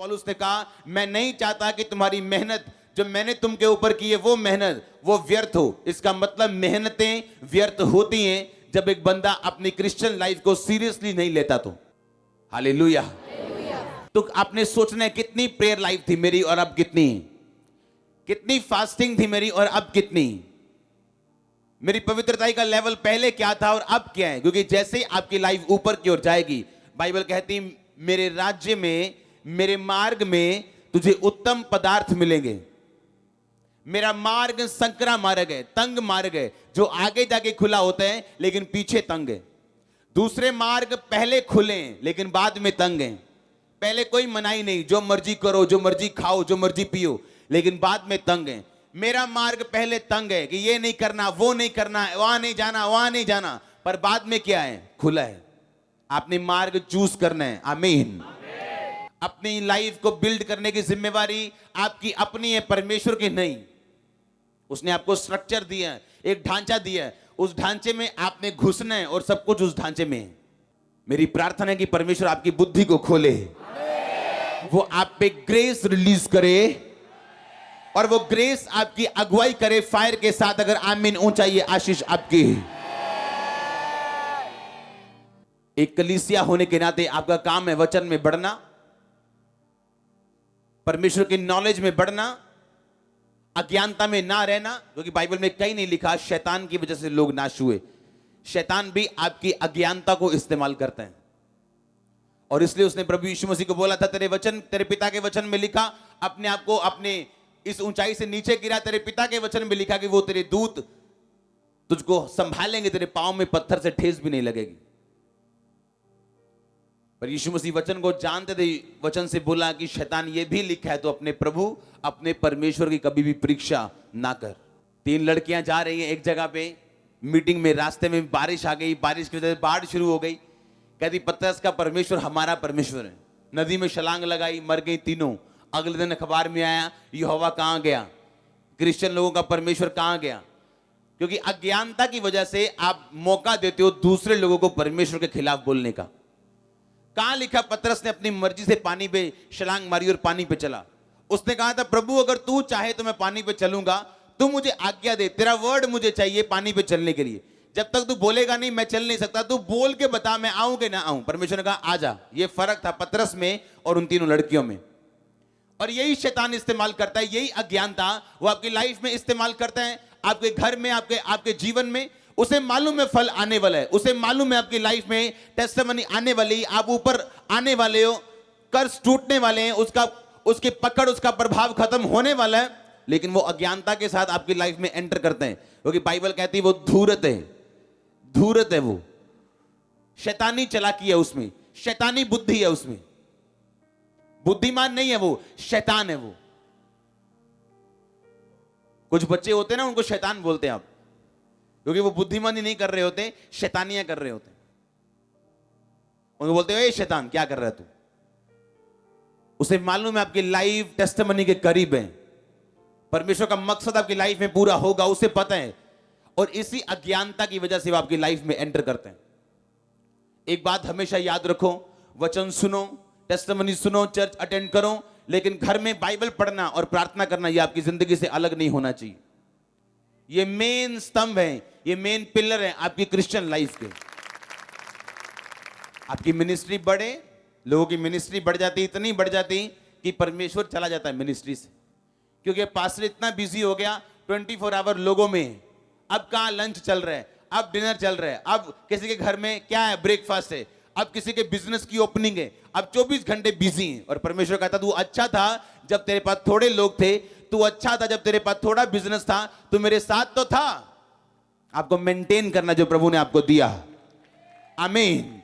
पौलुस ने कहा, मैं नहीं चाहता कि तुम्हारी मेहनत जो मैंने तुमके ऊपर की है वो मेहनत वो व्यर्थ हो। इसका मतलब मेहनतें व्यर्थ होती हैं जब एक बंदा अपनी क्रिश्चियन लाइफ को सीरियसली नहीं लेता तो। हालेलुया। तो आपने सोचना है कितनी प्रेयर लाइफ थी मेरी और अब कितनी, कितनी फास्टिंग थी मेरी और अब कितनी, मेरी पवित्रता का लेवल पहले क्या था और अब क्या है। क्योंकि जैसे ही आपकी लाइफ ऊपर की ओर जाएगी, बाइबल कहती मेरे राज्य में, मेरे मार्ग में तुझे उत्तम पदार्थ मिलेंगे। मेरा मार्ग संकरा मार्ग है, तंग मार्ग है, जो आगे जाके खुला होता है लेकिन पीछे तंग है। दूसरे मार्ग पहले खुले हैं लेकिन बाद में तंग हैं। पहले कोई मनाही नहीं, जो मर्जी करो, जो मर्जी खाओ, जो मर्जी पियो, लेकिन बाद में तंग है। मेरा मार्ग पहले तंग है कि ये नहीं करना, वो नहीं करना, वहां नहीं जाना, वहां नहीं जाना, पर बाद में क्या है, खुला है। आपने मार्ग चूज करना है। आमीन। अपनी लाइफ को बिल्ड करने की जिम्मेवारी आपकी अपनी है, परमेश्वर की नहीं। उसने आपको स्ट्रक्चर दिया है, एक ढांचा दिया है, उस ढांचे में आपने घुसना है और सब कुछ उस ढांचे में है। मेरी प्रार्थना है कि परमेश्वर आपकी बुद्धि को खोले, वो आप पे ग्रेस रिलीज करे और वो ग्रेस आपकी अगुवाई करे फायर के साथ। अगर आमीन ऊंचा, ये आशीष आपकी। एक कलीसिया होने के नाते आपका काम है वचन में बढ़ना, परमेश्वर की नॉलेज में बढ़ना, अज्ञानता में ना रहना। क्योंकि बाइबल में कहीं नहीं लिखा शैतान की वजह से लोग नाश हुए। शैतान भी आपकी अज्ञानता को इस्तेमाल करता है और इसलिए उसने प्रभु यीशु मसीह को बोला था, तेरे वचन, तेरे पिता के वचन में लिखा, अपने आप को अपने इस ऊंचाई से नीचे गिरा, तेरे पिता के वचन में लिखा कि वो तेरे दूत तुझको संभालेंगे, तेरे पांव में पत्थर से ठेस भी नहीं लगेगी। पर यीशु मसीह वचन को जानते थे, वचन से बोला कि शैतान ये भी लिखा है, तो अपने प्रभु, अपने परमेश्वर की कभी भी परीक्षा ना कर। 3 लड़कियां जा रही हैं एक जगह पे मीटिंग में, रास्ते में बारिश आ गई, बारिश की वजह से बाढ़ शुरू हो गई। कहती पतरस का परमेश्वर हमारा परमेश्वर है। नदी में छलांग लगाई, मर गई तीनों। अगले दिन अखबार में आया, यहोवा कहां गया, क्रिश्चियन लोगों का परमेश्वर कहां गया। क्योंकि अज्ञानता की वजह से आप मौका देते हो दूसरे लोगों को परमेश्वर के खिलाफ बोलने का। कहां लिखा पतरस ने अपनी मर्जी से पानी पे छलांग मारी और पानी पे चला। उसने कहा था, प्रभु अगर तू चाहे तो मैं पानी पे चलूंगा, तू मुझे आज्ञा दे, तेरा वर्ड मुझे चाहिए पानी पे चलने के लिए। जब तक तू बोलेगा नहीं मैं चल नहीं सकता, तू बोल के बता मैं आऊं कि ना आऊं। परमेश्वर ने कहा आजा। ये फर्क था पतरस में और उन तीनों लड़कियों में। और यही शैतान इस्तेमाल करता है, यही अज्ञानता वो आपकी लाइफ में इस्तेमाल करता है, आपके घर में, आपके जीवन में। उसे मालूम है फल आने वाला है, उसे मालूम है आपकी लाइफ में टेस्टिमनी आने वाली, आप ऊपर आने वाले हो, कर्ज टूटने वाले हैं, उसकी पकड़, उसका प्रभाव खत्म होने वाला है। लेकिन वो अज्ञानता के साथ आपकी लाइफ में एंटर करते हैं। क्योंकि बाइबल कहती है वो धूर्त है, धूर्त है, वो शैतानी चालाकी है उसमें, शैतानी बुद्धि है उसमें। बुद्धिमान नहीं है वो, शैतान है वो। कुछ बच्चे होते हैं ना, उनको शैतान बोलते हैं आप, क्योंकि वो बुद्धिमानी नहीं कर रहे होते, शैतानियां कर रहे होते। उनको बोलते हैं, ए शैतान क्या कर रहा है तू। उसे मालूम है आपकी लाइफ टेस्टिमनी के करीब है, परमेश्वर का मकसद आपकी लाइफ में पूरा होगा, उसे पता है। और इसी अज्ञानता की वजह से वो आपकी लाइफ में एंटर करते हैं। एक बात हमेशा याद रखो, वचन सुनो, टेस्टिमनी सुनो, चर्च अटेंड करो, लेकिन घर में बाइबल पढ़ना और प्रार्थना करना ये आपकी जिंदगी से अलग नहीं होना चाहिए। ये मेन स्तंभ है, ये मेन पिलर है आपकी क्रिश्चियन लाइफ के। आपकी मिनिस्ट्री बढ़े, लोगों की मिनिस्ट्री बढ़ जाती, इतनी बढ़ जाती कि परमेश्वर चला जाता है मिनिस्ट्री से। क्योंकि पास्टर इतना बिजी हो गया 24 आवर लोगों में। अब कहां लंच चल रहा है, अब डिनर चल रहा है, अब किसी के घर में क्या है, ब्रेकफास्ट है, अब किसी के बिजनेस की ओपनिंग है, अब 24 घंटे बिजी हैं। और परमेश्वर कहता तू अच्छा था जब तेरे पास थोड़े लोग थे, तू अच्छा था जब तेरे पास थोड़ा बिजनेस था, तू मेरे साथ तो था। आपको मेंटेन करना जो प्रभु ने आपको दिया। आमीन।